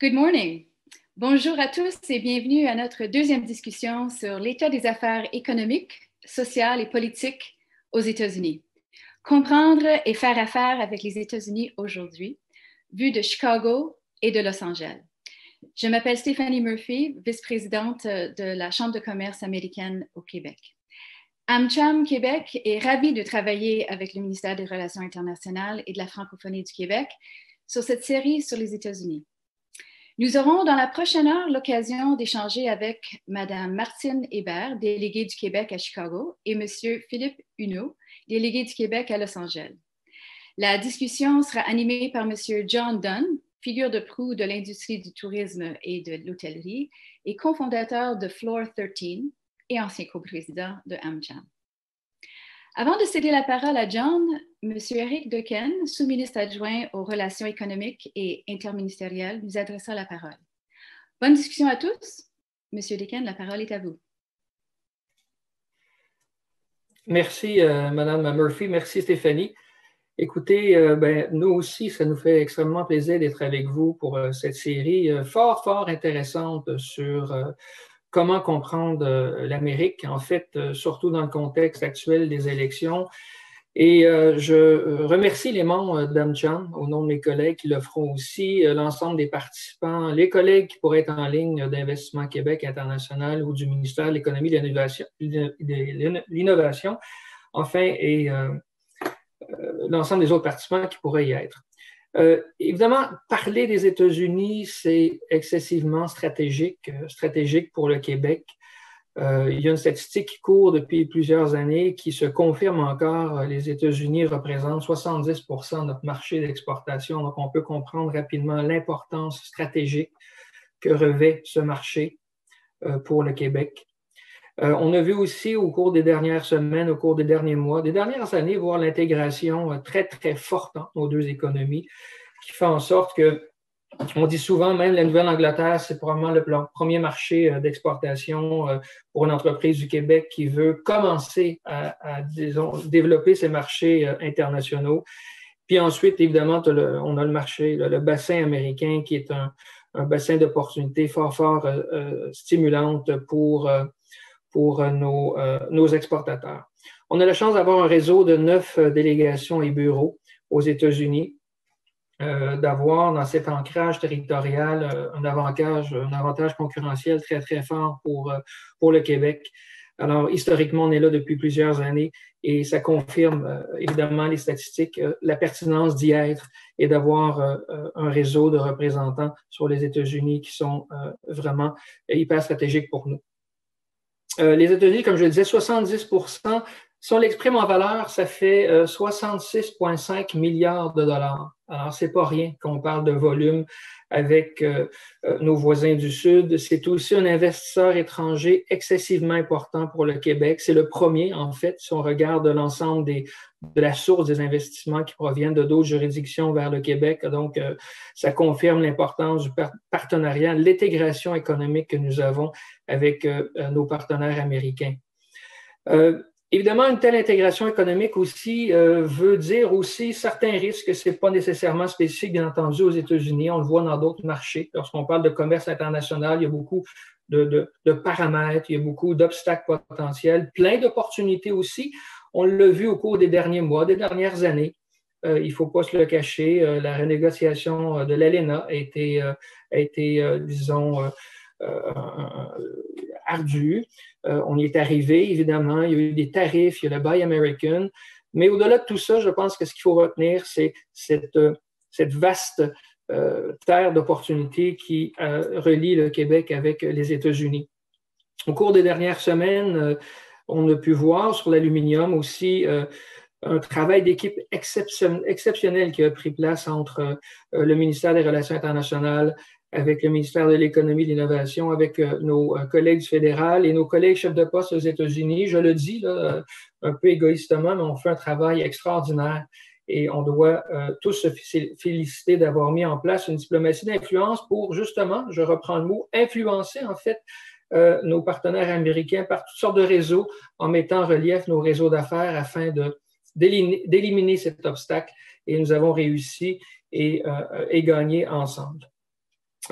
Good morning. Bonjour à tous et bienvenue à notre deuxième discussion sur l'état des affaires économiques, sociales et politiques aux États-Unis. Comprendre et faire affaire avec les États-Unis aujourd'hui, vu de Chicago et de Los Angeles. Je m'appelle Stéphanie Murphy, vice-présidente de la Chambre de commerce américaine au Québec. AmCham Québec est ravi de travailler avec le ministère des Relations internationales et de la francophonie du Québec sur cette série sur les États-Unis. Nous aurons dans la prochaine heure l'occasion d'échanger avec Mme Martine Hébert, déléguée du Québec à Chicago, et M. Philippe Huneau, délégué du Québec à Los Angeles. La discussion sera animée par M. John Dunn, figure de proue de l'industrie du tourisme et de l'hôtellerie et cofondateur de Floor 13 et ancien coprésident de AmCham. Avant de céder la parole à John, M. Eric Dequesne, sous-ministre adjoint aux relations économiques et interministérielles, nous adressa la parole. Bonne discussion à tous. M. Dequesne, la parole est à vous. Merci, Mme Murphy. Merci, Stéphanie. Écoutez, nous aussi, ça nous fait extrêmement plaisir d'être avec vous pour cette série fort intéressante sur comment comprendre l'Amérique, en fait, surtout dans le contexte actuel des élections. Et je remercie les membres d'AmCham, au nom de mes collègues qui le feront aussi, l'ensemble des participants, les collègues qui pourraient être en ligne d'Investissement Québec International ou du ministère de l'Économie et de l'Innovation, enfin, et l'ensemble des autres participants qui pourraient y être. Évidemment, parler des États-Unis, c'est excessivement stratégique pour le Québec. Il y a une statistique qui court depuis plusieurs années qui se confirme encore. Les États-Unis représentent 70% de notre marché d'exportation. Donc, on peut comprendre rapidement l'importance stratégique que revêt ce marché pour le Québec. On a vu aussi au cours des dernières semaines, au cours des derniers mois, des dernières années, voir l'intégration très forte entre nos deux économies qui fait en sorte que, on dit souvent, même la Nouvelle-Angleterre, c'est probablement le premier marché d'exportation pour une entreprise du Québec qui veut commencer à disons, développer ses marchés internationaux. Puis ensuite, évidemment, on a le marché, le bassin américain qui est un bassin d'opportunités fort stimulante pour nos exportateurs. On a la chance d'avoir un réseau de 9 délégations et bureaux aux États-Unis, d'avoir dans cet ancrage territorial un avantage concurrentiel très fort pour le Québec. Alors, historiquement, on est là depuis plusieurs années et ça confirme évidemment les statistiques, la pertinence d'y être et d'avoir un réseau de représentants sur les États-Unis qui sont vraiment hyper stratégiques pour nous. Les États-Unis, comme je le disais, 70%. Si on l'exprime en valeur, ça fait 66,5 milliards de dollars. Alors, c'est pas rien qu'on parle de volume avec nos voisins du Sud. C'est aussi un investisseur étranger excessivement important pour le Québec. C'est le premier, en fait, si on regarde l'ensemble de la source des investissements qui proviennent de d'autres juridictions vers le Québec. Donc, ça confirme l'importance du partenariat, l'intégration économique que nous avons avec nos partenaires américains. Évidemment, une telle intégration économique aussi veut dire aussi certains risques. Ce n'est pas nécessairement spécifique, bien entendu, aux États-Unis. On le voit dans d'autres marchés. Lorsqu'on parle de commerce international, il y a beaucoup de paramètres, il y a beaucoup d'obstacles potentiels, plein d'opportunités aussi. On l'a vu au cours des derniers mois, des dernières années. Il ne faut pas se le cacher. La renégociation de l'ALENA a été disons, ardu. On y est arrivé, évidemment. Il y a eu des tarifs, il y a le Buy American. Mais au-delà de tout ça, je pense que ce qu'il faut retenir, c'est cette vaste terre d'opportunités qui relie le Québec avec les États-Unis. Au cours des dernières semaines, on a pu voir sur l'aluminium aussi un travail d'équipe exceptionnel qui a pris place entre le ministère des Relations internationales, avec le ministère de l'Économie et de l'Innovation, avec nos collègues du fédéral et nos collègues chefs de poste aux États-Unis. Je le dis là, un peu égoïstement, mais on fait un travail extraordinaire et on doit tous se féliciter d'avoir mis en place une diplomatie d'influence pour justement, je reprends le mot, influencer en fait nos partenaires américains par toutes sortes de réseaux en mettant en relief nos réseaux d'affaires afin d'éliminer cet obstacle. Et nous avons réussi et gagné ensemble.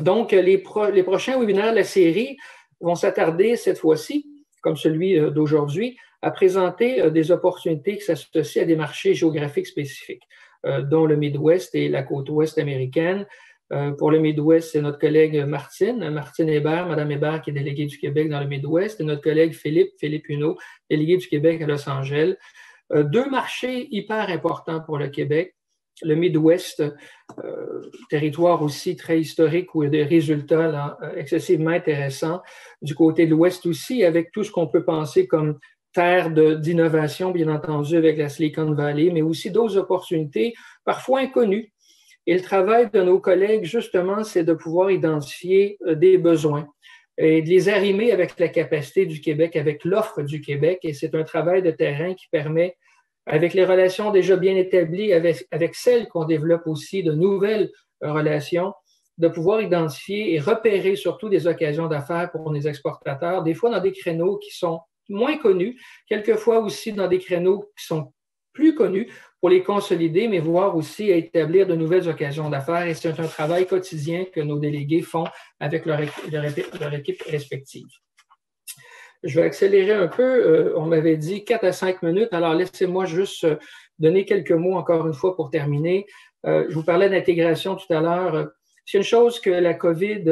Donc, les prochains webinaires de la série vont s'attarder cette fois-ci, comme celui d'aujourd'hui, à présenter des opportunités qui s'associent à des marchés géographiques spécifiques, dont le Midwest et la côte ouest américaine. Pour le Midwest, c'est notre collègue Martine Hébert, Madame Hébert, qui est déléguée du Québec dans le Midwest, et notre collègue Philippe Huneau, délégué du Québec à Los Angeles. Deux marchés hyper importants pour le Québec. Le Midwest, territoire aussi très historique où il y a des résultats là, excessivement intéressants. Du côté de l'Ouest aussi, avec tout ce qu'on peut penser comme terre d'innovation, bien entendu, avec la Silicon Valley, mais aussi d'autres opportunités, parfois inconnues. Et le travail de nos collègues, justement, c'est de pouvoir identifier des besoins et de les arrimer avec la capacité du Québec, avec l'offre du Québec. Et c'est un travail de terrain qui permet, avec les relations déjà bien établies, avec celles qu'on développe aussi, de nouvelles relations, de pouvoir identifier et repérer surtout des occasions d'affaires pour les exportateurs, des fois dans des créneaux qui sont moins connus, quelquefois aussi dans des créneaux qui sont plus connus pour les consolider, mais voir aussi à établir de nouvelles occasions d'affaires. Et c'est un travail quotidien que nos délégués font avec leur équipe respective. Je vais accélérer un peu. On m'avait dit 4 à 5 minutes. Alors, laissez-moi juste donner quelques mots encore une fois pour terminer. Je vous parlais d'intégration tout à l'heure. C'est une chose que la COVID,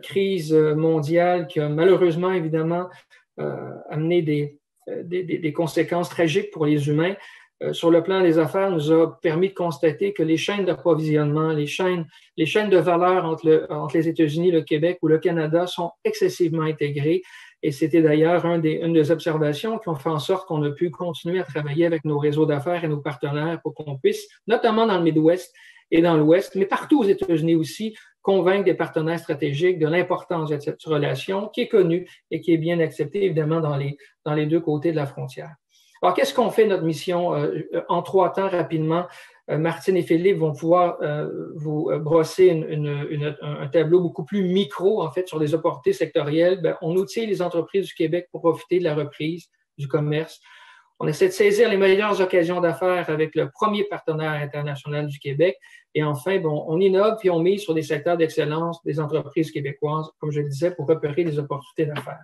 crise mondiale, qui a malheureusement, évidemment, amené des conséquences tragiques pour les humains, sur le plan des affaires, nous a permis de constater que les chaînes d'approvisionnement, les chaînes de valeur entre les États-Unis, le Québec ou le Canada sont excessivement intégrées. Et c'était d'ailleurs une des observations qui ont fait en sorte qu'on a pu continuer à travailler avec nos réseaux d'affaires et nos partenaires pour qu'on puisse, notamment dans le Midwest et dans l'Ouest, mais partout aux États-Unis aussi, convaincre des partenaires stratégiques de l'importance de cette relation qui est connue et qui est bien acceptée, évidemment, dans les deux côtés de la frontière. Alors, qu'est-ce qu'on fait, notre mission? En 3 temps, rapidement, Martine et Philippe vont pouvoir vous brosser un tableau beaucoup plus micro, en fait, sur les opportunités sectorielles. Bien, on outille les entreprises du Québec pour profiter de la reprise du commerce. On essaie de saisir les meilleures occasions d'affaires avec le premier partenaire international du Québec. Et enfin, bon, on innove puis on mise sur des secteurs d'excellence des entreprises québécoises, comme je le disais, pour repérer des opportunités d'affaires.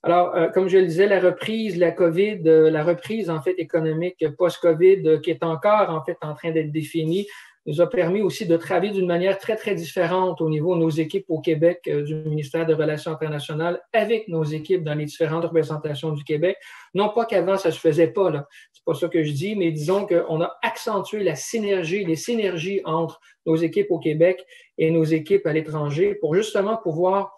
Alors, comme je le disais, la reprise, la COVID, la reprise en fait économique post-COVID qui est encore en fait en train d'être définie, nous a permis aussi de travailler d'une manière très, très différente au niveau de nos équipes au Québec du ministère des Relations internationales avec nos équipes dans les différentes représentations du Québec. Non pas qu'avant, ça ne se faisait pas, là. C'est pas ça que je dis, mais disons qu'on a accentué les synergies entre nos équipes au Québec et nos équipes à l'étranger pour justement pouvoir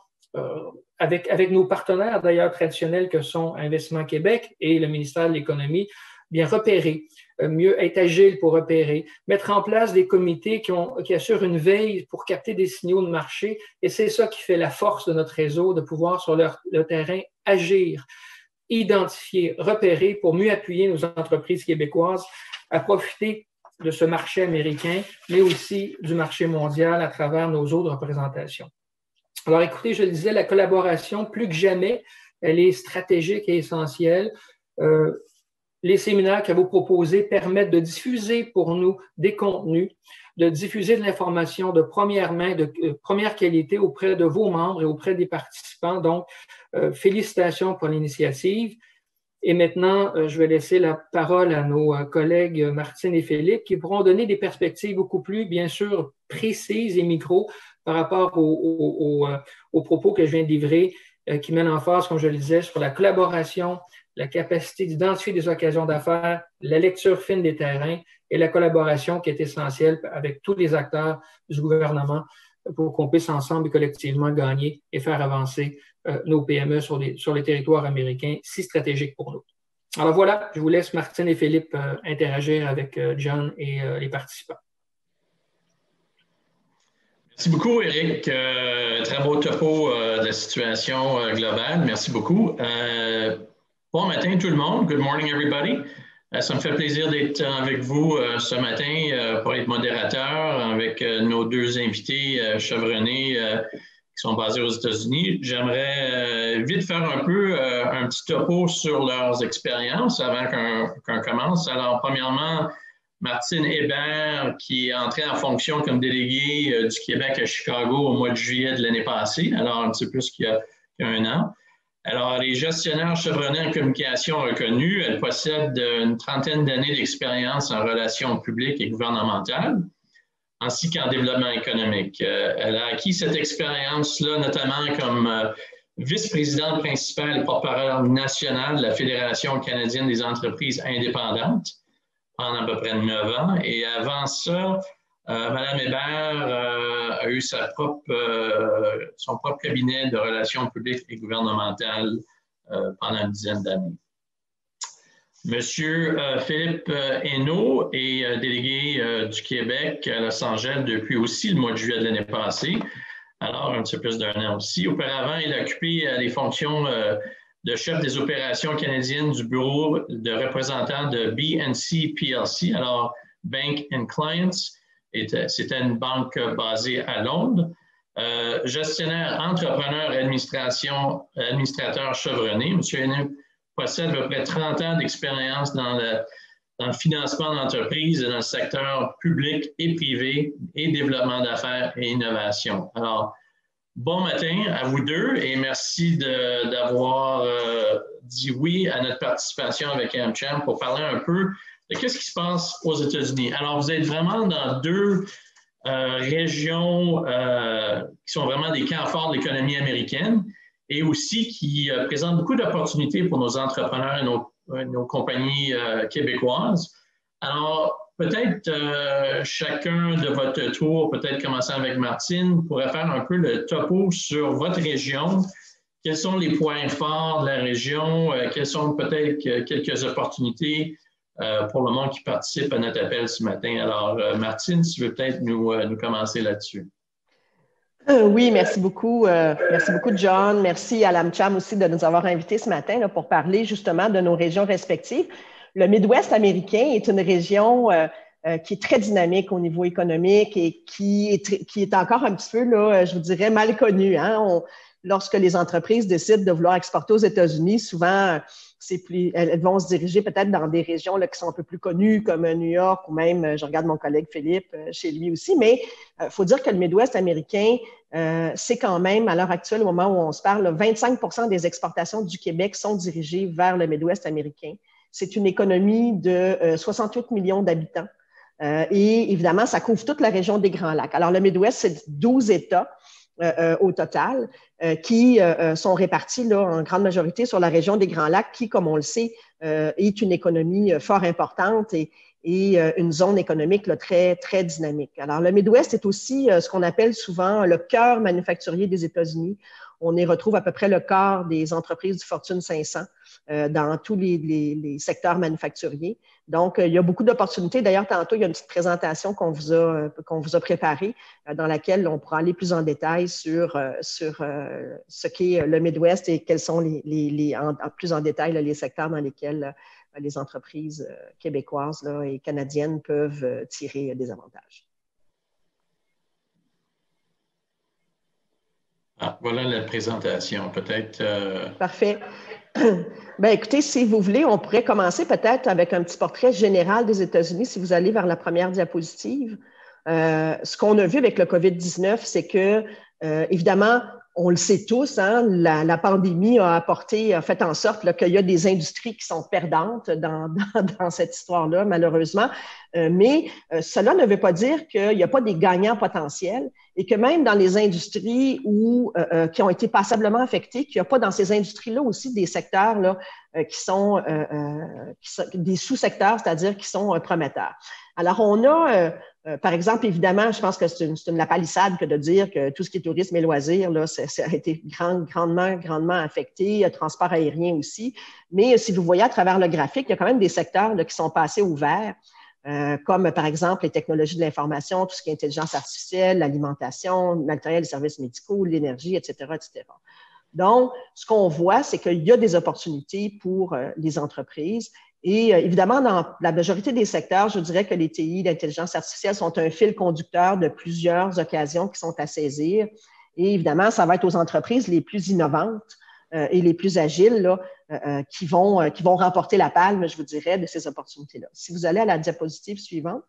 avec nos partenaires d'ailleurs traditionnels que sont Investissement Québec et le ministère de l'Économie, bien repérer, mieux être agile pour repérer, mettre en place des comités qui assurent une veille pour capter des signaux de marché. Et c'est ça qui fait la force de notre réseau, de pouvoir sur le terrain agir, identifier, repérer pour mieux appuyer nos entreprises québécoises à profiter de ce marché américain, mais aussi du marché mondial à travers nos autres représentations. Alors, écoutez, je le disais, la collaboration, plus que jamais, elle est stratégique et essentielle. Les séminaires que vous proposez permettent de diffuser pour nous des contenus, de diffuser de l'information de première main, de première qualité auprès de vos membres et auprès des participants. Donc, félicitations pour l'initiative. Et maintenant, je vais laisser la parole à nos collègues Martine et Philippe qui pourront donner des perspectives beaucoup plus, bien sûr, précises et micro par rapport aux propos que je viens de livrer, qui mènent en phase, comme je le disais, sur la collaboration, la capacité d'identifier des occasions d'affaires, la lecture fine des terrains et la collaboration qui est essentielle avec tous les acteurs du gouvernement pour qu'on puisse ensemble et collectivement gagner et faire avancer nos PME sur les territoires américains si stratégiques pour nous. Alors voilà, je vous laisse Martine et Philippe interagir avec John et les participants. Merci beaucoup, Éric. Très beau topo de la situation globale. Merci beaucoup. Bon matin tout le monde. Good morning, everybody. Ça me fait plaisir d'être avec vous ce matin pour être modérateur avec nos deux invités chevronnés qui sont basés aux États-Unis. J'aimerais vite faire un petit topo sur leurs expériences avant qu'on commence. Alors, premièrement, Martine Hébert, qui est entrée en fonction comme déléguée du Québec à Chicago au mois de juillet de l'année passée, alors un petit peu plus qu'il y a un an. Alors, elle est gestionnaire chevronnée en communication reconnue. Elle possède une trentaine d'années d'expérience en relations publiques et gouvernementales, ainsi qu'en développement économique. Elle a acquis cette expérience-là, notamment comme vice-présidente principale et porte-parole nationale de la Fédération canadienne des entreprises indépendantes pendant à peu près 9 ans. Et avant ça, Mme Hébert a eu son propre cabinet de relations publiques et gouvernementales pendant une dizaine d'années. Monsieur Philippe Hainaut est délégué du Québec à Los Angeles depuis aussi le mois de juillet de l'année passée, alors un petit peu plus d'1 an aussi. Auparavant, il a occupé les fonctions de chef des opérations canadiennes du bureau de représentants de BNC PLC, alors Bank and Clients. C'était une banque basée à Londres. Gestionnaire, entrepreneur, administrateur chevronné. M. Hainaut possède à peu près 30 ans d'expérience dans le financement d'entreprises et dans le secteur public et privé et développement d'affaires et innovation. Alors, bon matin à vous deux et merci d'avoir dit oui à notre participation avec AmCham pour parler un peu de qu'est-ce qui se passe aux États-Unis. Alors, vous êtes vraiment dans deux régions qui sont vraiment des camps forts de l'économie américaine et aussi qui présentent beaucoup d'opportunités pour nos entrepreneurs et nos compagnies québécoises. Alors, peut-être chacun de votre tour, peut-être commençant avec Martine, pourrait faire un peu le topo sur votre région. Quels sont les points forts de la région? Quelles sont peut-être quelques opportunités pour le monde qui participe à notre appel ce matin? Alors, Martine, si tu veux peut-être nous commencer là-dessus. Oui, merci beaucoup. Merci beaucoup, John. Merci à l'AmCham aussi de nous avoir invités ce matin là, pour parler justement de nos régions respectives. Le Midwest américain est une région qui est très dynamique au niveau économique et qui est encore un petit peu, là, je vous dirais, mal connue. Hein? Lorsque les entreprises décident de vouloir exporter aux États-Unis, souvent, elles vont se diriger peut-être dans des régions là, qui sont un peu plus connues, comme New York ou même, je regarde mon collègue Philippe chez lui aussi, mais il faut dire que le Midwest américain, c'est quand même, à l'heure actuelle, au moment où on se parle, 25% des exportations du Québec sont dirigées vers le Midwest américain. C'est une économie de 68 millions d'habitants. Et évidemment, ça couvre toute la région des Grands Lacs. Alors, le Midwest, c'est 12 États au total qui sont répartis là, en grande majorité sur la région des Grands Lacs qui, comme on le sait, est une économie fort importante et une zone économique là, très, très dynamique. Alors, le Midwest est aussi ce qu'on appelle souvent le cœur manufacturier des États-Unis. On y retrouve à peu près le quart des entreprises du Fortune 500 dans tous les secteurs manufacturiers. Donc, il y a beaucoup d'opportunités. D'ailleurs, tantôt, il y a une petite présentation qu'on vous a préparée dans laquelle on pourra aller plus en détail sur ce qu'est le Midwest et quels sont plus en détail les secteurs dans lesquels les entreprises québécoises là, et canadiennes peuvent tirer des avantages. Ah, voilà la présentation, peut-être. Parfait. Bien, écoutez, si vous voulez, on pourrait commencer peut-être avec un petit portrait général des États-Unis, si vous allez vers la première diapositive. Ce qu'on a vu avec le COVID-19, c'est que, évidemment, on le sait tous, hein, la pandémie a fait en sorte qu'il y a des industries qui sont perdantes dans cette histoire-là, malheureusement. Mais cela ne veut pas dire qu'il n'y a pas des gagnants potentiels et que même dans les industries qui ont été passablement affectées, qu'il n'y a pas dans ces industries-là aussi des secteurs là, qui sont des sous-secteurs, c'est-à-dire qui sont prometteurs. Alors, on a, par exemple, évidemment, je pense que c'est une lapalissade que de dire que tout ce qui est tourisme et loisirs, là, ça a été grandement affecté, le transport aérien aussi. Mais si vous voyez à travers le graphique, il y a quand même des secteurs là, qui sont passés au vert, comme par exemple les technologies de l'information, tout ce qui est intelligence artificielle, l'alimentation, le matériel et services médicaux, l'énergie, etc., etc. Donc, ce qu'on voit, c'est qu'il y a des opportunités pour les entreprises. Et évidemment, dans la majorité des secteurs, je dirais que les TI, l'intelligence artificielle sont un fil conducteur de plusieurs occasions qui sont à saisir. Et évidemment, ça va être aux entreprises les plus innovantes et les plus agiles là, qui vont remporter la palme, je vous dirais, de ces opportunités-là. Si vous allez à la diapositive suivante.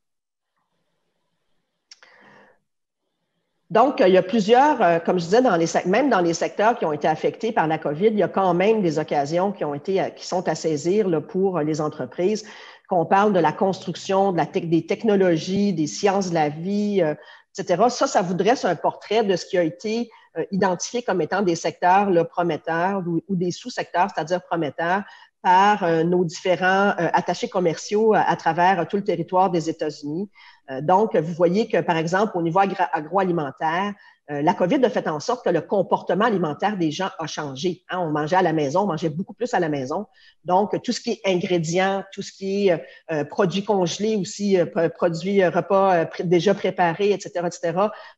Donc, il y a plusieurs, comme je disais, même dans les secteurs qui ont été affectés par la COVID, il y a quand même des occasions qui sont à saisir là, pour les entreprises. Qu'on parle de la construction, des technologies, des sciences de la vie, etc. Ça vous dresse un portrait de ce qui a été identifié comme étant des secteurs là, prometteurs ou des sous-secteurs, c'est-à-dire prometteurs, par nos différents attachés commerciaux à travers tout le territoire des États-Unis. Donc, vous voyez que, par exemple, au niveau agroalimentaire, la COVID a fait en sorte que le comportement alimentaire des gens a changé. Hein, on mangeait à la maison, on mangeait beaucoup plus à la maison. Donc, tout ce qui est ingrédients, tout ce qui est produits congelés aussi, produits repas déjà préparés, etc.,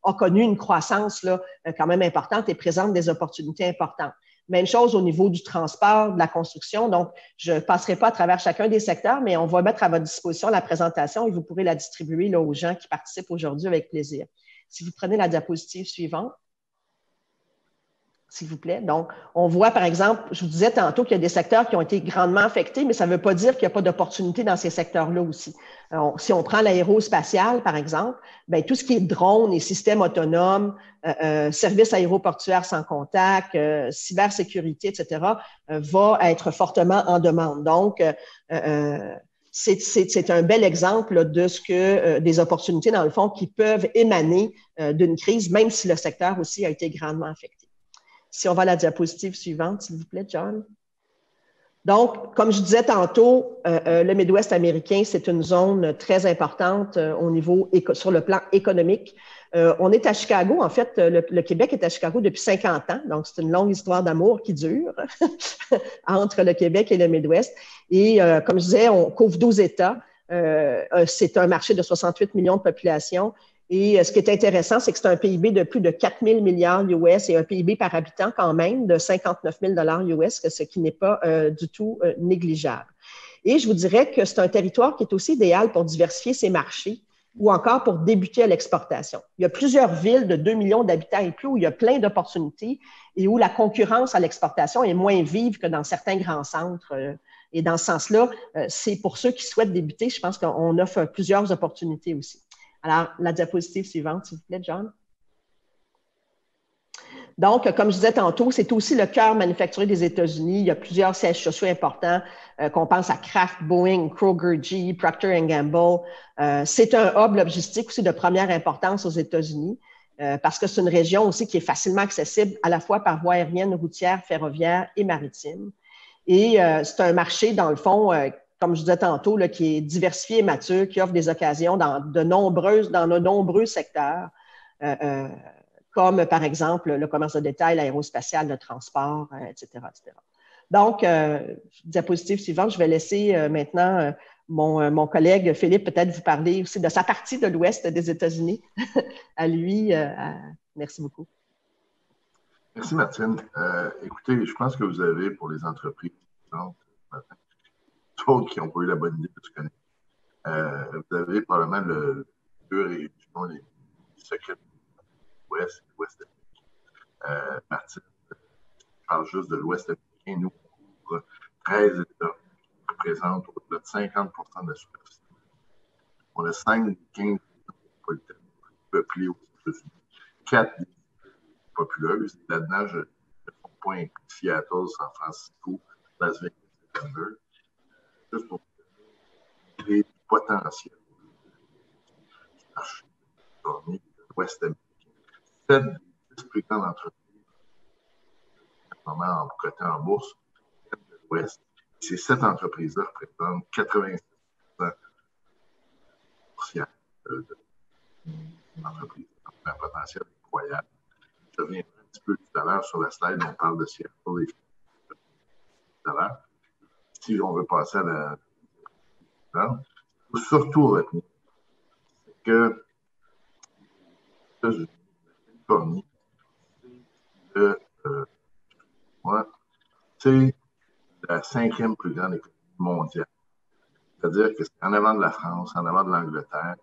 a connu une croissance là, quand même importante et présente des opportunités importantes. Même chose au niveau du transport, de la construction. Donc, je ne passerai pas à travers chacun des secteurs, mais on va mettre à votre disposition la présentation et vous pourrez la distribuer là, aux gens qui participent aujourd'hui avec plaisir. Si vous prenez la diapositive suivante, s'il vous plaît. Donc, on voit, par exemple, je vous disais tantôt qu'il y a des secteurs qui ont été grandement affectés, mais ça ne veut pas dire qu'il n'y a pas d'opportunité dans ces secteurs-là aussi. Alors, si on prend l'aérospatial, par exemple, bien, tout ce qui est drones et systèmes autonomes, services aéroportuaires sans contact, cybersécurité, etc., va être fortement en demande. Donc, c'est un bel exemple là, de ce que des opportunités, dans le fond, qui peuvent émaner d'une crise, même si le secteur aussi a été grandement affecté. Si on va à la diapositive suivante, s'il vous plaît, John. Donc, comme je disais tantôt, le Midwest américain, c'est une zone très importante au niveau sur le plan économique. On est à Chicago. En fait, le Québec est à Chicago depuis 50 ans. Donc, c'est une longue histoire d'amour qui dure entre le Québec et le Midwest. Et comme je disais, on couvre 12 États. C'est un marché de 68 millions de population. Et ce qui est intéressant, c'est que c'est un PIB de plus de 4 000 milliards US et un PIB par habitant quand même de 59 000 US, ce qui n'est pas du tout négligeable. Et je vous dirais que c'est un territoire qui est aussi idéal pour diversifier ses marchés ou encore pour débuter à l'exportation. Il y a plusieurs villes de 2 millions d'habitants et plus où il y a plein d'opportunités et où la concurrence à l'exportation est moins vive que dans certains grands centres. Et dans ce sens-là, c'est pour ceux qui souhaitent débuter, je pense qu'on offre plusieurs opportunités aussi. Alors, la diapositive suivante, s'il vous plaît, John. Donc, comme je disais tantôt, c'est aussi le cœur manufacturier des États-Unis. Il y a plusieurs sièges sociaux importants, qu'on pense à Kraft, Boeing, Kroger, GE, Procter & Gamble. C'est un hub logistique aussi de première importance aux États-Unis parce que c'est une région aussi qui est facilement accessible à la fois par voie aérienne, routière, ferroviaire et maritime. Et c'est un marché, dans le fond, comme je disais tantôt, là, qui est diversifié et mature, qui offre des occasions dans de nombreux secteurs, comme par exemple le commerce de détail, l'aérospatial, le transport, etc., etc. Donc, diapositive suivante, je vais laisser maintenant mon collègue Philippe peut-être vous parler aussi de sa partie de l'Ouest des États-Unis. À lui, merci beaucoup. Merci, Martine. Écoutez, je pense que vous avez, pour les entreprises, d'autres qui n'ont pas eu la bonne idée que tu connais. Vous avez probablement deux régions, les secrets de l'Ouest et de l'Ouest américain. Martine, je parle juste de l'Ouest américain. Nous, on couvre 13 États qui représentent au-delà de 50 de la superficie. On a 5 15 métropolitaines peuplées aux États-Unis, 4 populeuses. Là-dedans, je ne compte pas inclus Seattle, San Francisco, Las Vegas et Denver. Juste pour créer du potentiel du marché de l'Ouest américain. 7 des 10 plus grandes entreprises, en coté en bourse, de l'Ouest. Ces 7 entreprises-là représentent 86% d'entreprises. Un potentiel incroyable. Je reviendrai un petit peu tout à l'heure sur la slide, on parle de Seattle et tout à l'heure. Si on veut passer à la il faut surtout retenir que la Californie, c'est la 5e plus grande économie mondiale. C'est-à-dire que c'est en avant de la France, en avant de l'Angleterre,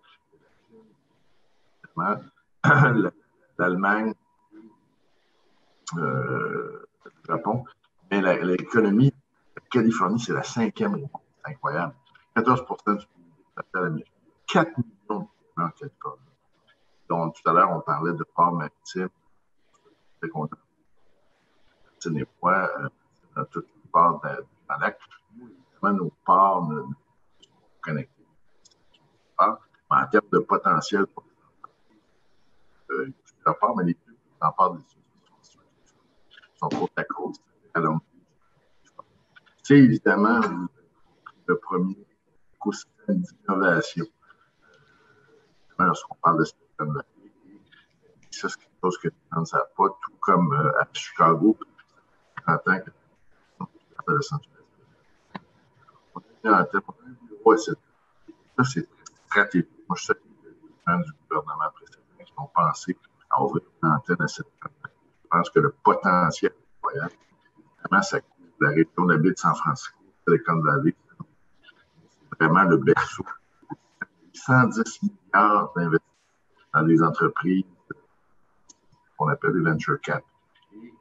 l'Allemagne, le Japon. Mais l'économie de Californie, c'est la 5e au monde. C'est incroyable. 14% du PIB américain. 4 millions de gens en Californie. Donc, tout à l'heure, on parlait de port maritime. C'est content. C'est des fois, dans tous les ports de la lac. Nous, évidemment, nos ports ne sont pas connectés. Mais en termes de potentiel, plusieurs ports, mais les plus grands ports des États-Unis sont côte à côte. C'est évidemment le premier écosystème d'innovation. Lorsqu'on parle de Silicon Valley, ça, c'est quelque chose que les gens ne savent pas, tout comme à Chicago, en tant que de Los Angeles. On a un bureau à cette. Ça, c'est stratégique. Moi, je sais que les gens du gouvernement précédent qui ont pensé à ouvrir une antenne à cette. Je pense que le potentiel est incroyable. Évidemment, ça couvre la région de la baie de San Francisco, Silicon Valley. C'est vraiment le berceau. 110 milliards d'investissements dans des entreprises qu'on appelle des venture cap.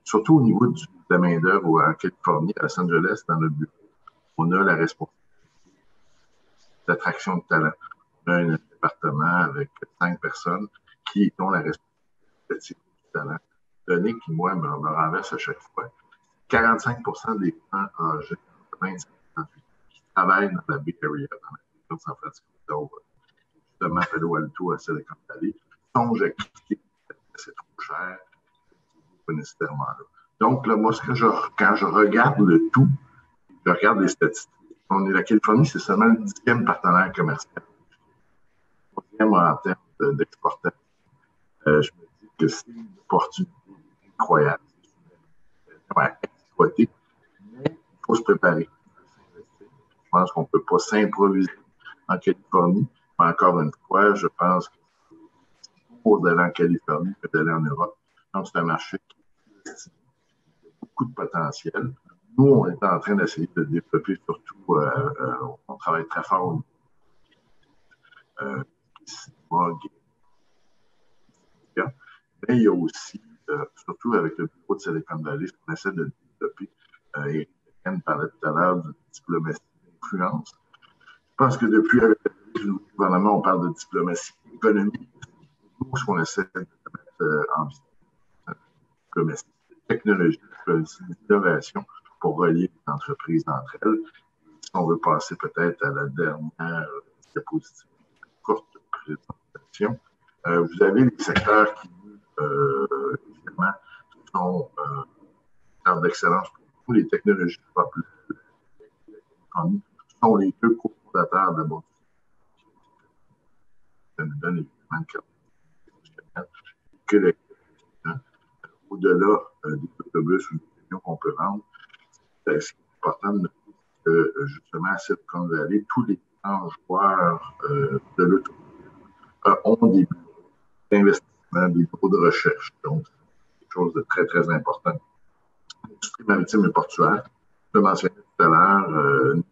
Surtout au niveau de la main-d'œuvre en Californie, à Los Angeles, dans notre bureau, on a la responsabilité d'attraction de talent. On a un département avec 5 personnes qui ont la responsabilité du talent. Donné qui, moi, me renverse à chaque fois. 45% des gens âgés de 25 ans qui travaillent dans la Bay Area, dans la région de San Francisco, justement Palo Alto à Silicon Valley, songent à quitter, c'est trop cher, pas nécessairement là. Donc, là, moi, quand je regarde le tout, je regarde les statistiques. La Californie, c'est seulement le 10e partenaire commercial. Le 3e en termes d'exportation. Je me dis que c'est une opportunité incroyable. Ouais, exploiter. Mais il faut se préparer. Je pense qu'on ne peut pas s'improviser en Californie. Mais encore une fois, je pense que c'est pour d'aller en Californie que d'aller en Europe. Donc, c'est un marché qui a beaucoup de potentiel. Nous, on est en train d'essayer de développer surtout, on travaille très fort au cinéma, mais il y a aussi, surtout avec le bureau de Silicon Valley, on essaie de développer, et Ken parlait tout à l'heure de diplomatie d'influence. Je pense que depuis avec le gouvernement, on parle de diplomatie économique. Nous, ce qu'on essaie de mettre en vie, diplomatie technologique, diplomatie d'innovation pour relier les entreprises entre elles. Si on veut passer peut-être à la dernière diapositive, courte présentation, vous avez les secteurs qui, évidemment, sont d'excellence pour nous. Les technologies populaires sont les deux cofondateurs de la bourse. Ça nous donne évidemment que les au-delà des autobus ou des camions qu'on peut vendre, ce qui est important de noter que justement à Silicon Valley, tous les grands joueurs de l'automobile ont des bureaux d'investissement, des bureaux de recherche. Donc, c'est quelque chose de très, très important. L'industrie maritime et portuaire, je mentionnais tout à l'heure,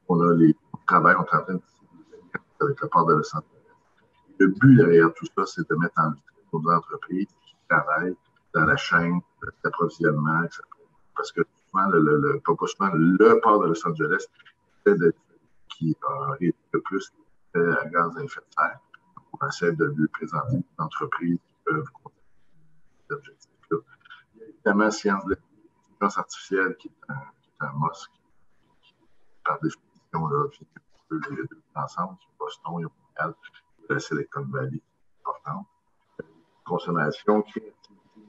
on est en train de avec le port de Los Angeles. Le but derrière tout ça, c'est de mettre en vitrine nos entreprises qui travaillent dans la chaîne d'approvisionnement, etc. Parce que souvent, le port de Los Angeles, c'est qui a réduit le plus à gaz à effet de serre. On essaie de lui présenter des entreprises qui peuvent contribuer à cet objectif-là. Il y a évidemment l'intelligence artificielle qui est un must, qui par définition, là, vient un peu les deux ensemble, qui est Boston et Montréal, la Silicon Valley, c'est important. Consommation, créativité,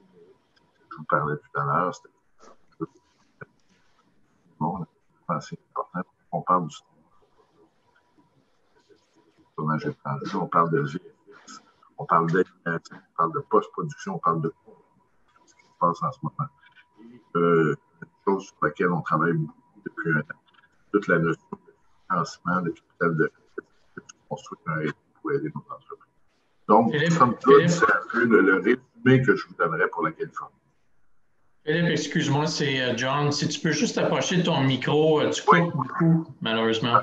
je vous parlais tout à l'heure, c'était c'est important. On parle du tournage étranger, on parle de VFX, on parle d'animation, on parle de post-production, on parle de ce qui se passe en ce moment. Et une chose sur laquelle on travaille beaucoup depuis un an, toute la notion de financement, de capital de risque, de construire un réseau pour aider nos entreprises. Donc, comme tout, c'est un peu le résumé que je vous donnerais pour la Californie. Philippe, excuse-moi, c'est John. Si tu peux juste approcher de ton micro, tu coupes beaucoup, malheureusement.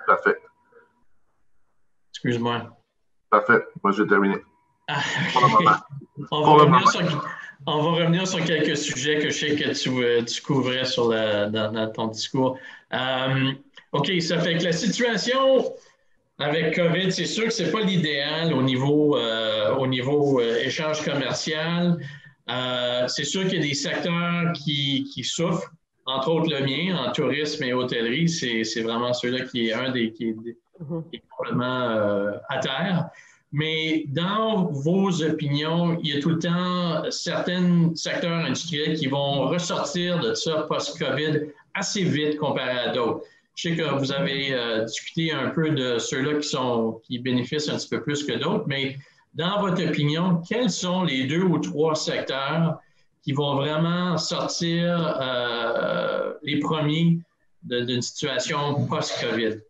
Parfait. Excuse-moi. Parfait. Moi, j'ai terminé. On va On va revenir sur quelques sujets que je sais que tu couvrais dans ton discours. OK, ça fait que la situation avec COVID, c'est sûr que ce n'est pas l'idéal au niveau échange commercial. C'est sûr qu'il y a des secteurs qui souffrent, entre autres le mien, en tourisme et hôtellerie. C'est vraiment celui-là qui est un des qui est complètement à terre. Mais dans vos opinions, il y a tout le temps certains secteurs industriels qui vont ressortir de ça post-COVID assez vite comparé à d'autres. Je sais que vous avez discuté un peu de ceux-là qui bénéficient un petit peu plus que d'autres, mais dans votre opinion, quels sont les 2 ou 3 secteurs qui vont vraiment sortir les premiers d'une situation post-COVID?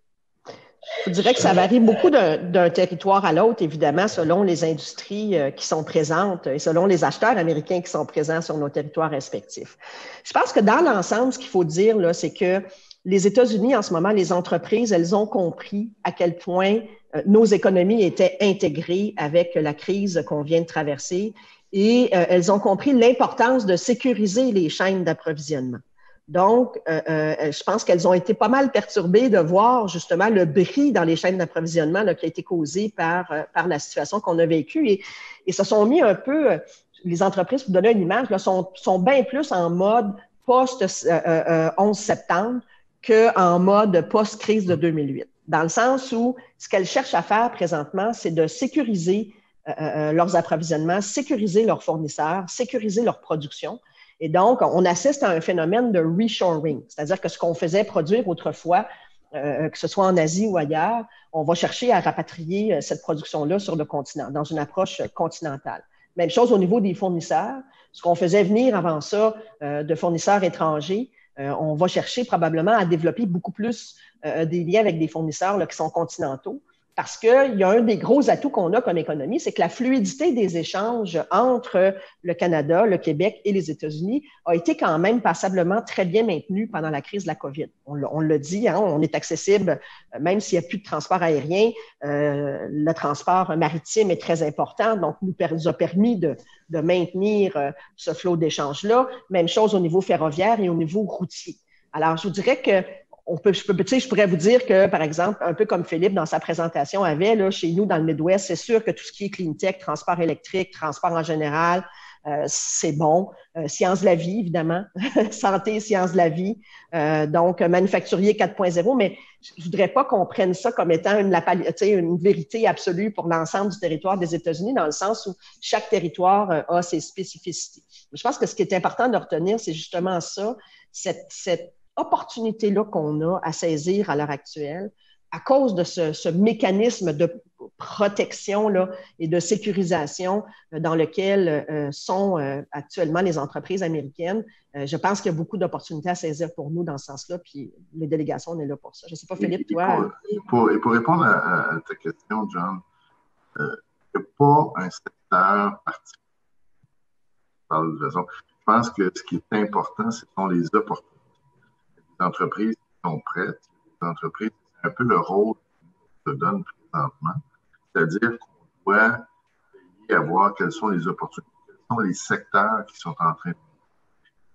Je dirais que ça varie beaucoup d'un territoire à l'autre, évidemment, selon les industries qui sont présentes et selon les acheteurs américains qui sont présents sur nos territoires respectifs. Je pense que dans l'ensemble, ce qu'il faut dire, là, c'est que les États-Unis, en ce moment, les entreprises, elles ont compris à quel point nos économies étaient intégrées avec la crise qu'on vient de traverser et elles ont compris l'importance de sécuriser les chaînes d'approvisionnement. Donc, je pense qu'elles ont été pas mal perturbées de voir justement le bris dans les chaînes d'approvisionnement qui a été causé par la situation qu'on a vécue et se sont mis un peu, les entreprises, pour donner une image, là, sont bien plus en mode post-11 septembre qu'en mode post-crise de 2008. Dans le sens où ce qu'elles cherchent à faire présentement, c'est de sécuriser leurs approvisionnements, sécuriser leurs fournisseurs, sécuriser leur production. Et donc, on assiste à un phénomène de reshoring, c'est-à-dire que ce qu'on faisait produire autrefois, que ce soit en Asie ou ailleurs, on va chercher à rapatrier cette production-là sur le continent, dans une approche continentale. Même chose au niveau des fournisseurs. Ce qu'on faisait venir avant ça de fournisseurs étrangers, on va chercher probablement à développer beaucoup plus des liens avec des fournisseurs qui sont continentaux. Parce qu'il y a un des gros atouts qu'on a comme économie, c'est que la fluidité des échanges entre le Canada, le Québec et les États-Unis a été quand même passablement très bien maintenue pendant la crise de la COVID. On l'a dit, hein, on est accessible, même s'il n'y a plus de transport aérien, le transport maritime est très important, donc nous a permis de maintenir ce flot d'échanges-là. Même chose au niveau ferroviaire et au niveau routier. Alors, je vous dirais que je pourrais vous dire que, par exemple, un peu comme Philippe dans sa présentation avait, là, chez nous dans le Midwest, c'est sûr que tout ce qui est clean tech, transport électrique, transport en général, c'est bon. Sciences de la vie, évidemment. Santé, sciences de la vie. Donc, manufacturier 4.0. Mais je ne voudrais pas qu'on prenne ça comme étant une vérité absolue pour l'ensemble du territoire des États-Unis, dans le sens où chaque territoire a ses spécificités. Je pense que ce qui est important de retenir, c'est justement ça, cette opportunité-là qu'on a à saisir à l'heure actuelle à cause de ce mécanisme de protection là, et de sécurisation dans lequel sont actuellement les entreprises américaines. Je pense qu'il y a beaucoup d'opportunités à saisir pour nous dans ce sens-là, puis les délégations, on est là pour ça. Je ne sais pas, Philippe, toi... Pour répondre à ta question, John, il n'y a pas un secteur particulier. Je pense que ce qui est important, ce sont les opportunités. Les entreprises qui sont prêtes, les entreprises, c'est un peu le rôle qu'on se donne présentement, c'est-à-dire qu'on doit veiller à voir quelles sont les opportunités, quels sont les secteurs qui sont en train de...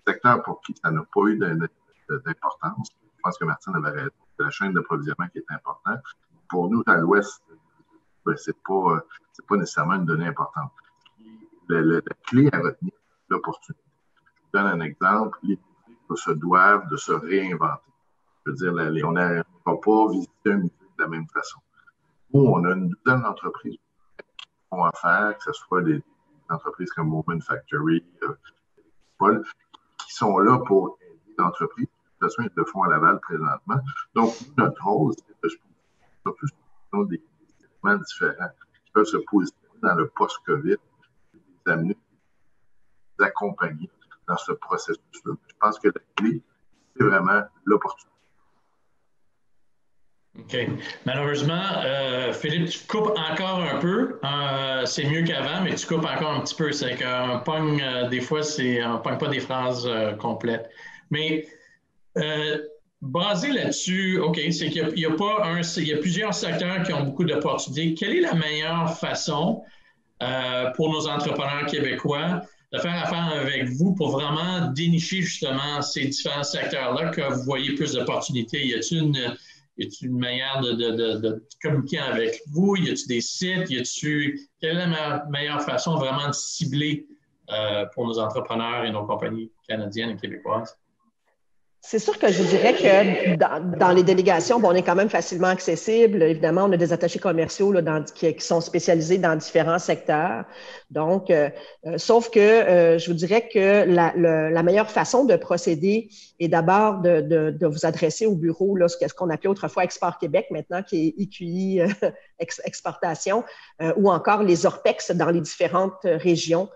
Les secteurs pour qui ça n'a pas eu d'importance. Je pense que Martine avait raison. C'est la chaîne d'approvisionnement qui est importante. Pour nous, à l'Ouest, c'est pas nécessairement une donnée importante. La clé à retenir, c'est l'opportunité. Je vous donne un exemple. Les se doivent de se réinventer. Je veux dire, on ne va pas visiter un musée de la même façon. Nous, on a une douzaine d'entreprises qui font affaire, que ce soit des entreprises comme Moment Factory, Paul, qui sont là pour aider l'entreprise. De toute façon, ils le font à Laval présentement. Donc, notre rôle, c'est de surtout des éléments différents qui peuvent se positionner dans le post-COVID, les amener, les accompagner dans ce processus-là. Je pense que la clé, c'est vraiment l'opportunité. OK. Malheureusement, Philippe, tu coupes encore un peu. C'est mieux qu'avant, mais tu coupes encore un petit peu. C'est qu'on pogne, des fois, on ne pogne pas des phrases complètes. Mais basé là-dessus, OK, c'est qu'il y a plusieurs secteurs qui ont beaucoup d'opportunités. Quelle est la meilleure façon pour nos entrepreneurs québécois de faire affaire avec vous pour vraiment dénicher justement ces différents secteurs-là que vous voyez plus d'opportunités? Y a-t-il une manière de communiquer avec vous? Y a-t-il des sites? Quelle est la meilleure façon vraiment de cibler pour nos entrepreneurs et nos compagnies canadiennes et québécoises? C'est sûr que je dirais que dans les délégations, bon, on est quand même facilement accessible. Évidemment, on a des attachés commerciaux là, qui sont spécialisés dans différents secteurs. Donc, sauf que je vous dirais que la meilleure façon de procéder est d'abord de vous adresser au bureau, là, ce qu'on appelait autrefois Export Québec, maintenant qui est IQI Exportation, ou encore les ORPEX dans les différentes régions.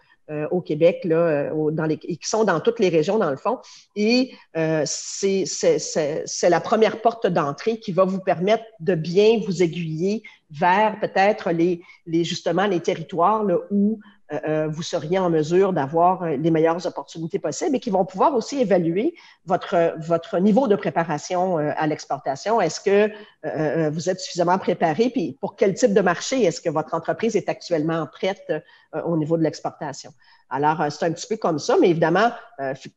Au Québec, là, qui sont dans toutes les régions, dans le fond. Et c'est la première porte d'entrée qui va vous permettre de bien vous aiguiller vers peut-être justement les territoires là, où vous seriez en mesure d'avoir les meilleures opportunités possibles et qui vont pouvoir aussi évaluer votre niveau de préparation à l'exportation. Est-ce que vous êtes suffisamment préparé? Puis pour quel type de marché est-ce que votre entreprise est actuellement prête au niveau de l'exportation? Alors, c'est un petit peu comme ça, mais évidemment,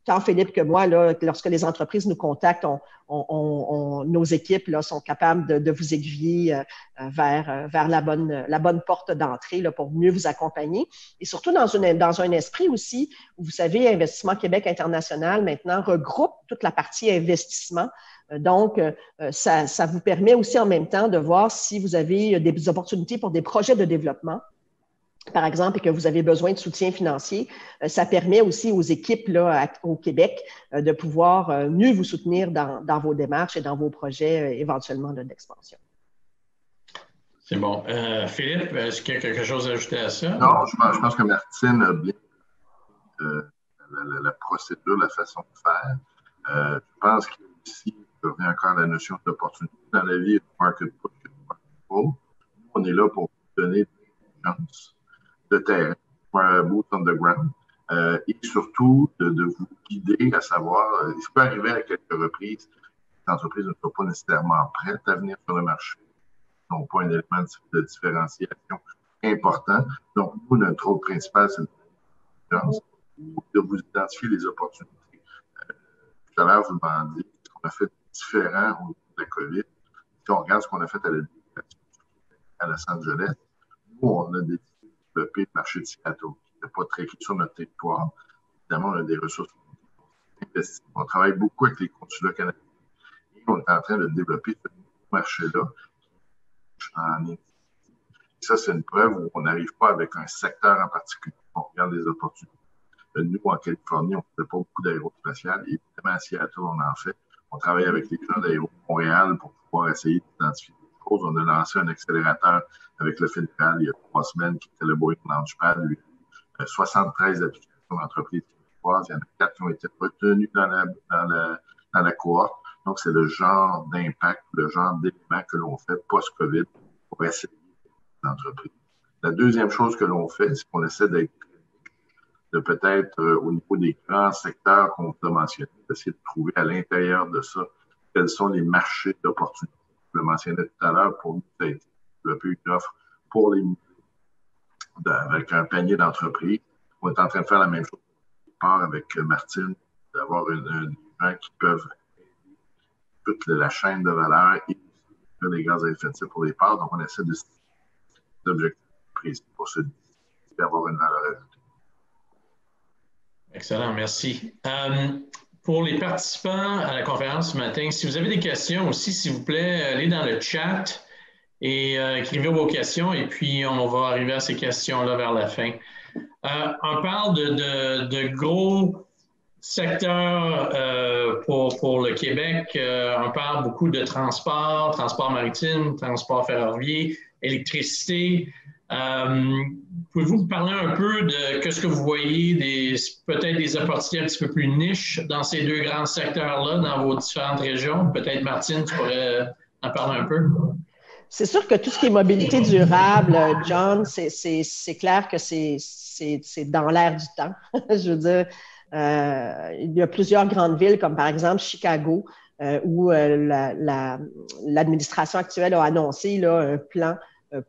tant Philippe que moi, là, lorsque les entreprises nous contactent, nos équipes là, sont capables de vous aiguiller vers la bonne porte d'entrée là, pour mieux vous accompagner. Et surtout dans un esprit aussi où, vous savez, Investissement Québec International maintenant regroupe toute la partie investissement. Donc, ça vous permet aussi en même temps de voir si vous avez des opportunités pour des projets de développement, par exemple, et que vous avez besoin de soutien financier. Ça permet aussi aux équipes là, au Québec de pouvoir mieux vous soutenir dans vos démarches et dans vos projets éventuellement d'expansion. C'est bon. Philippe, est-ce qu'il y a quelque chose à ajouter à ça? Non, je pense que Martine a bien la procédure, la façon de faire. Je pense qu'ici, je reviens encore à la notion d'opportunité dans la vie, market push, market pull. On est là pour vous donner des chances de terrain, un boots on the ground, et surtout de vous guider à savoir, il peut arriver à quelques reprises, les entreprises ne sont pas nécessairement prêtes à venir sur le marché, n'ont pas un élément de différenciation important. Donc, nous, notre rôle principal, c'est de vous identifier les opportunités. Tout à l'heure, vous demandiez ce qu'on a fait différent au niveau de la COVID. Si on regarde ce qu'on a fait à Los Angeles, nous, on a décidé de développer le marché de Seattle, qui n'était pas très sur notre territoire. Évidemment, on a des ressources investies. On travaille beaucoup avec les consulats canadiens. Et on est en train de développer ce marché-là. Ça, c'est une preuve où on n'arrive pas avec un secteur en particulier. On regarde les opportunités. Nous, en Californie, on ne faisait pas beaucoup d'aérospatial. Évidemment, à Seattle, on en fait. On travaille avec les gens d'Aéro Montréal pour pouvoir essayer d'identifier des choses. On a lancé un accélérateur avec le fédéral il y a 3 semaines qui était le Boeing Launchpad. 73 applications d'entreprises québécoises. Il y en a 4 qui ont été retenues dans la cohorte. Donc, c'est le genre d'impact, le genre d'élément que l'on fait post-COVID pour essayer l'entreprise. La deuxième chose que l'on fait, c'est qu'on essaie de peut-être au niveau des grands secteurs qu'on a mentionnés, d'essayer de trouver à l'intérieur de ça quels sont les marchés d'opportunités. Je le mentionnais tout à l'heure pour nous, développer une offre pour les avec un panier d'entreprises. On est en train de faire la même chose avec Martine, d'avoir des gens qui peuvent toute la chaîne de valeur et les gaz à effet de serre pour les parts. Donc, on essaie de d'objectifs précis pour se avoir une valeur ajoutée. Excellent, merci. Pour les participants à la conférence ce matin, si vous avez des questions aussi, s'il vous plaît, allez dans le chat et écrivez vos questions et puis on va arriver à ces questions-là vers la fin. On parle de gros secteurs pour le Québec. On parle beaucoup de transport maritime, transport ferroviaire, électricité. Pouvez-vous me parler un peu de ce que vous voyez, peut-être des opportunités un petit peu plus niches dans ces deux grands secteurs-là, dans vos différentes régions? Peut-être, Martine, tu pourrais en parler un peu? C'est sûr que tout ce qui est mobilité durable, John, c'est clair que c'est dans l'air du temps. Je veux dire, il y a plusieurs grandes villes, comme par exemple Chicago, où l'administration actuelle a annoncé là, un plan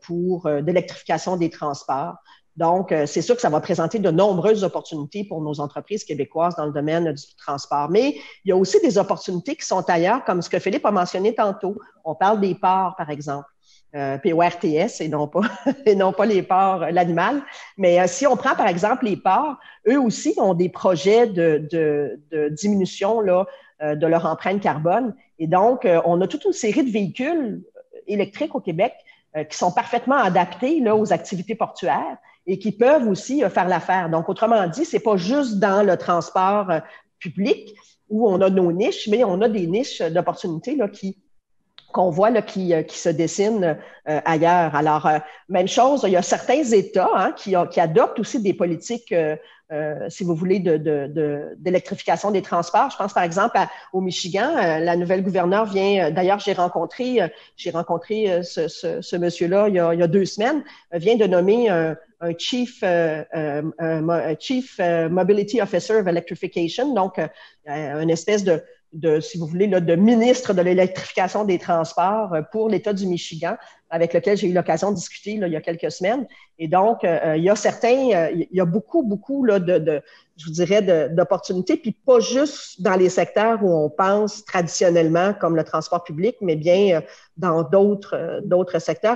pour d'électrification des transports. Donc, c'est sûr que ça va présenter de nombreuses opportunités pour nos entreprises québécoises dans le domaine du transport. Mais il y a aussi des opportunités qui sont ailleurs, comme ce que Philippe a mentionné tantôt. On parle des ports, par exemple. PORTS et non pas les ports, l'animal. Mais si on prend, par exemple, les ports, eux aussi ont des projets de diminution là, de leur empreinte carbone. Et donc, on a toute une série de véhicules électriques au Québec qui sont parfaitement adaptés là, aux activités portuaires et qui peuvent aussi faire l'affaire. Donc, autrement dit, c'est pas juste dans le transport public où on a nos niches, mais on a des niches d'opportunités là, qu'on voit là, qui se dessinent ailleurs. Alors, même chose, il y a certains États qui adoptent aussi des politiques, si vous voulez, d'électrification des transports. Je pense par exemple au Michigan, la nouvelle gouverneure vient, d'ailleurs j'ai rencontré ce monsieur-là il y a 2 semaines, vient de nommer un Chief Mobility Officer of Electrification, donc une espèce si vous voulez, là, de ministre de l'électrification des transports pour l'État du Michigan, avec lequel j'ai eu l'occasion de discuter là, il y a quelques semaines. Et donc, il y a il y a beaucoup là, je vous dirais, d'opportunités, puis pas juste dans les secteurs où on pense traditionnellement comme le transport public, mais bien dans d'autres secteurs.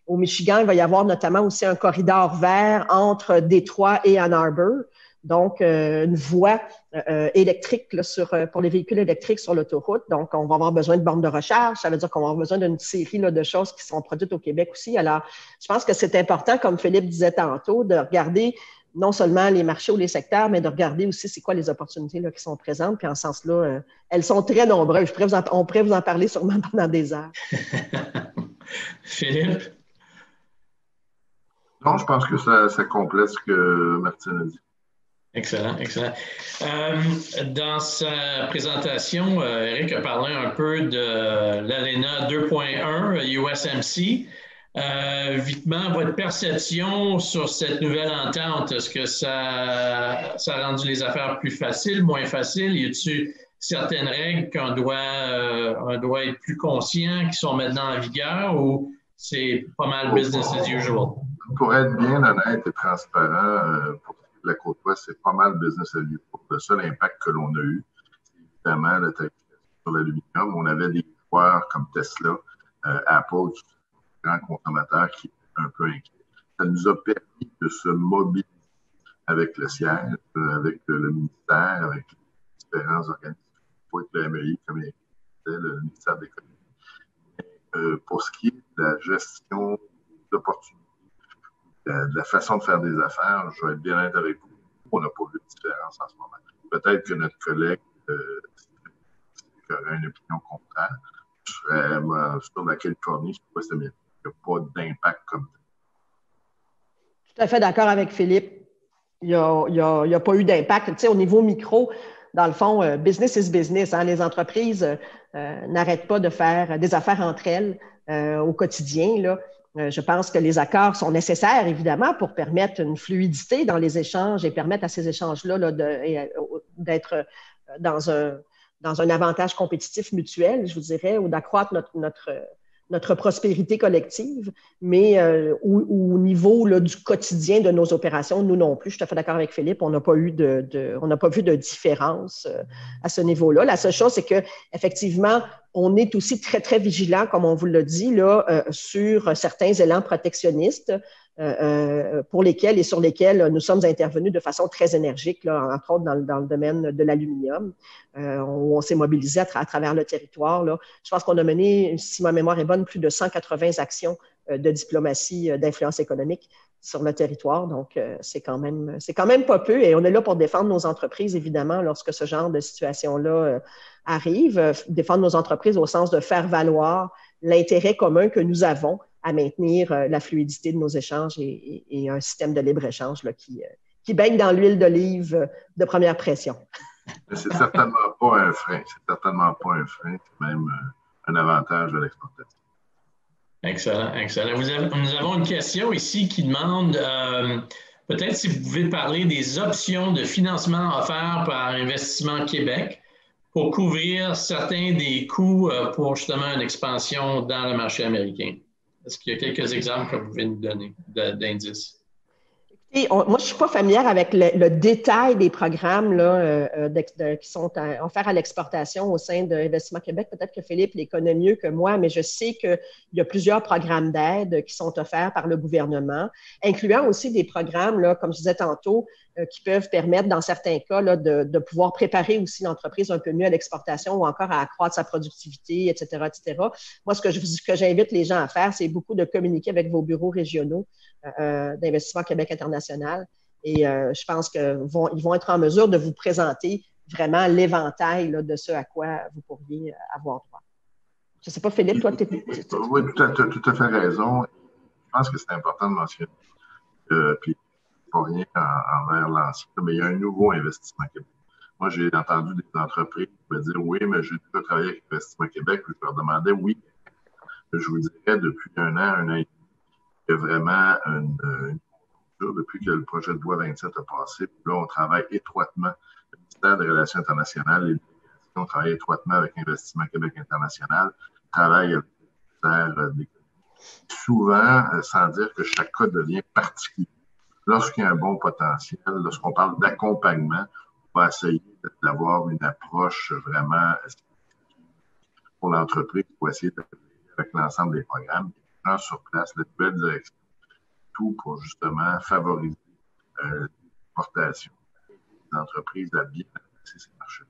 Au Michigan, il va y avoir notamment aussi un corridor vert entre Détroit et Ann Arbor. Donc, une voie électrique là, pour les véhicules électriques sur l'autoroute. Donc, on va avoir besoin de bornes de recharge. Ça veut dire qu'on va avoir besoin d'une série là, de choses qui sont produites au Québec aussi. Alors, je pense que c'est important, comme Philippe disait tantôt, de regarder non seulement les marchés ou les secteurs, mais de regarder aussi c'est quoi les opportunités là, qui sont présentes. Puis en ce sens-là, elles sont très nombreuses. On pourrait vous en parler sûrement pendant des heures. Philippe? Non, je pense que ça complète ce que Martine a dit. Excellent, excellent. Dans sa présentation, Eric a parlé un peu de l'ALENA 2.1 USMC. Vitement, votre perception sur cette nouvelle entente, est-ce que ça a rendu les affaires plus faciles, moins faciles? Y a-t-il certaines règles qu'on doit être plus conscient, qui sont maintenant en vigueur, ou c'est pas mal business as usual? Pour être bien honnête et transparent, pour la côte ouest, c'est pas mal business as usual. Le seul impact que l'on a eu, c'est évidemment la tarification sur l'aluminium. On avait des joueurs comme Tesla, Apple, grands consommateurs qui étaient un peu inquiets. Ça nous a permis de se mobiliser avec le siège, avec le ministère, avec les différents organismes, pour être le MEI, comme il était, le ministère de l'Économie. Pour ce qui est de la gestion d'opportunités, de la façon de faire des affaires, je vais être bien honnête avec vous, on n'a pas vu de différence en ce moment. Peut-être que notre collègue aurait une opinion contraire. Sur la Californie, je crois que c'est mieux. Il n'y a pas d'impact comme ça. Tout à fait d'accord avec Philippe. Il n'y a pas eu d'impact. Tu sais, au niveau micro, dans le fond, business is business. Hein? Les entreprises n'arrêtent pas de faire des affaires entre elles au quotidien, là. Je pense que les accords sont nécessaires, évidemment, pour permettre une fluidité dans les échanges et permettre à ces échanges-là là, d'être dans un avantage compétitif mutuel, je vous dirais, ou d'accroître notre prospérité collective, mais au niveau là, du quotidien de nos opérations, nous non plus. Je suis tout à fait d'accord avec Philippe, on n'a pas vu de différence à ce niveau-là. La seule chose, c'est que effectivement, on est aussi très, très vigilant, comme on vous l'a dit, là, sur certains élans protectionnistes pour lesquels et sur lesquels nous sommes intervenus de façon très énergique, là, entre autres dans le domaine de l'aluminium, où on s'est mobilisé à travers le territoire. Là. Je pense qu'on a mené, si ma mémoire est bonne, plus de 180 actions de diplomatie d'influence économique sur le territoire. Donc, c'est quand même pas peu. Et on est là pour défendre nos entreprises, évidemment, lorsque ce genre de situation-là arrive. Défendre nos entreprises au sens de faire valoir l'intérêt commun que nous avons à maintenir la fluidité de nos échanges et un système de libre-échange là, qui baigne dans l'huile d'olive de première pression. C'est certainement pas un frein. C'est certainement pas un frein. C'est même un avantage de l'exportation. Excellent, excellent. Nous avons une question ici qui demande peut-être si vous pouvez parler des options de financement offertes par Investissement Québec pour couvrir certains des coûts pour justement une expansion dans le marché américain. Est-ce qu'il y a quelques exemples que vous pouvez nous donner d'indices? Moi, je ne suis pas familière avec le détail des programmes là, qui sont offerts à l'exportation au sein d'Investissement Québec. Peut-être que Philippe les connaît mieux que moi, mais je sais qu'il y a plusieurs programmes d'aide qui sont offerts par le gouvernement, incluant aussi des programmes, là, comme je disais tantôt, qui peuvent permettre, dans certains cas, là, de pouvoir préparer aussi l'entreprise un peu mieux à l'exportation ou encore à accroître sa productivité, etc., etc. Moi, ce que j'invite les gens à faire, c'est beaucoup de communiquer avec vos bureaux régionaux d'Investissement Québec international. Et je pense qu'ils vont être en mesure de vous présenter vraiment l'éventail là, de ce à quoi vous pourriez avoir droit. Je ne sais pas, Philippe, toi, tu es... Oui, tout à fait raison. Je pense que c'est important de mentionner. Puis, pas rien envers l'ancien, mais il y a un nouveau Investissement Québec. Moi, j'ai entendu des entreprises qui me dire oui, mais j'ai déjà travaillé avec Investissement Québec. Puis je leur demandais oui. Je vous dirais, depuis un an et demi, il y a vraiment une depuis que le projet de loi 27 a passé. Puis là, on travaille étroitement, le ministère des Relations internationales, les délégations, on travaille étroitement avec Investissement Québec international, travaille avec le ministère des souvent, sans dire que chaque cas devient particulier. Lorsqu'il y a un bon potentiel, lorsqu'on parle d'accompagnement, on va essayer d'avoir une approche vraiment pour l'entreprise pour essayer de avec l'ensemble des programmes, les gens sur place, la nouvelle direction, tout pour justement favoriser l'exportation des entreprises à bien adresser ces marchés.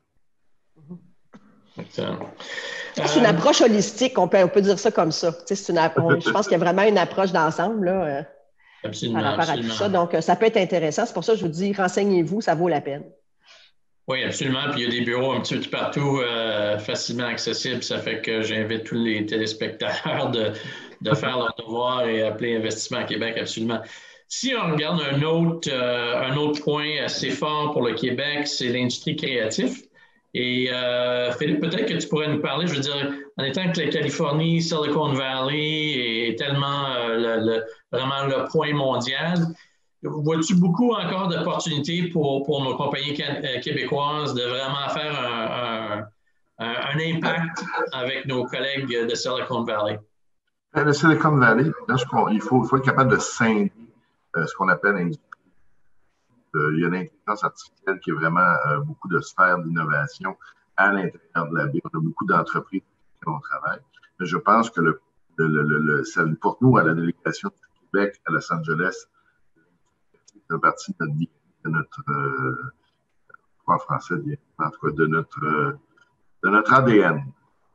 C'est une approche holistique, on peut dire ça comme ça. Je pense qu'il y a vraiment une approche d'ensemble là, par rapport à tout ça. Donc, ça peut être intéressant. C'est pour ça que je vous dis, renseignez-vous, ça vaut la peine. Oui, absolument. Puis il y a des bureaux un petit peu partout facilement accessibles. Ça fait que j'invite tous les téléspectateurs de faire leur devoir et appeler Investissement Québec, absolument. Si on regarde un autre point assez fort pour le Québec, c'est l'industrie créative. Et Philippe, peut-être que tu pourrais nous parler, je veux dire, en étant que la Californie, Silicon Valley est tellement vraiment le point mondial, vois-tu beaucoup encore d'opportunités pour nos compagnies québécoises de vraiment faire un impact avec nos collègues de Silicon Valley? Le Silicon Valley, il faut être capable de scinder ce qu'on appelle l'industrie. Il y a l'intelligence artificielle qui est vraiment beaucoup de sphères d'innovation à l'intérieur de la ville. On a beaucoup d'entreprises qui on travaille. Mais je pense que pour nous, à la délégation du Québec à Los Angeles, c'est une partie de notre en français, en tout cas de notre ADN.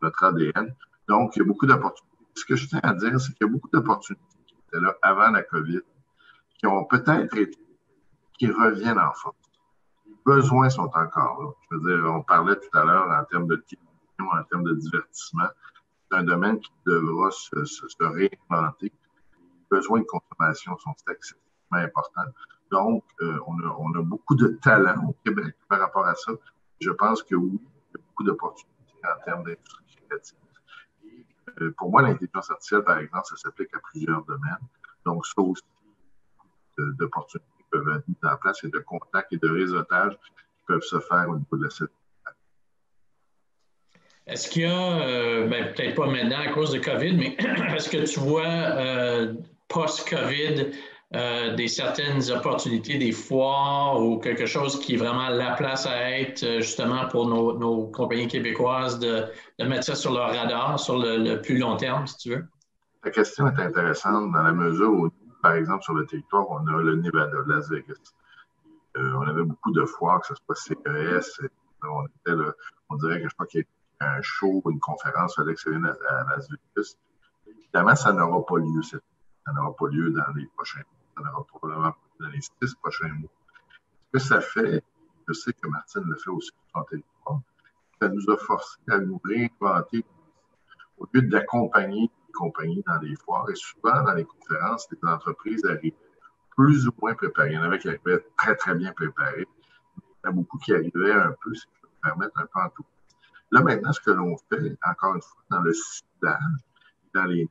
Notre ADN. Donc, il y a beaucoup d'opportunités. Ce que je tiens à dire, c'est qu'il y a beaucoup d'opportunités qui étaient là avant la COVID, qui ont peut-être été, qui reviennent en force. Les besoins sont encore là. Je veux dire, on parlait tout à l'heure en termes de télévision, en termes de divertissement. C'est un domaine qui devra se réinventer. Les besoins de consommation sont excessivement importants. Donc, on a beaucoup de talent au Québec par rapport à ça. Je pense que oui, il y a beaucoup d'opportunités en termes d'industrie créative. Et, pour moi, l'intelligence artificielle, par exemple, ça s'applique à plusieurs domaines. Donc, ça aussi, d'opportunités peuvent être mises en place et de contacts et de réseautage qui peuvent se faire au niveau de la sécurité. Est-ce qu'il y a, peut-être pas maintenant à cause de COVID, mais est-ce que tu vois post-COVID des certaines opportunités, des foires ou quelque chose qui est vraiment la place à être justement pour nos compagnies québécoises de mettre ça sur leur radar sur le plus long terme, si tu veux? La question est intéressante dans la mesure où, par exemple, sur le territoire, on a le Nevada, Las Vegas. On avait beaucoup de foires, que ce soit CES, on était là, on dirait que je crois qu'il y a un show, une conférence à l'excellence à Las Vegas. Évidemment, ça n'aura pas lieu. Ça n'aura pas lieu dans les prochains mois. Ça n'aura probablement pas lieu dans les 6 prochains mois. Ce que ça fait, je sais que Martine le fait aussi sur son territoire, ça nous a forcé à nous réinventer au lieu d'accompagner les compagnies dans les foires. Et souvent, dans les conférences, les entreprises arrivent plus ou moins préparées. Il y en avait qui arrivaient très, très bien préparées. Il y en a beaucoup qui arrivaient un peu, si je peux me permettre, un peu en tout. Là, maintenant, ce que l'on fait, encore une fois, dans le ciblage, dans les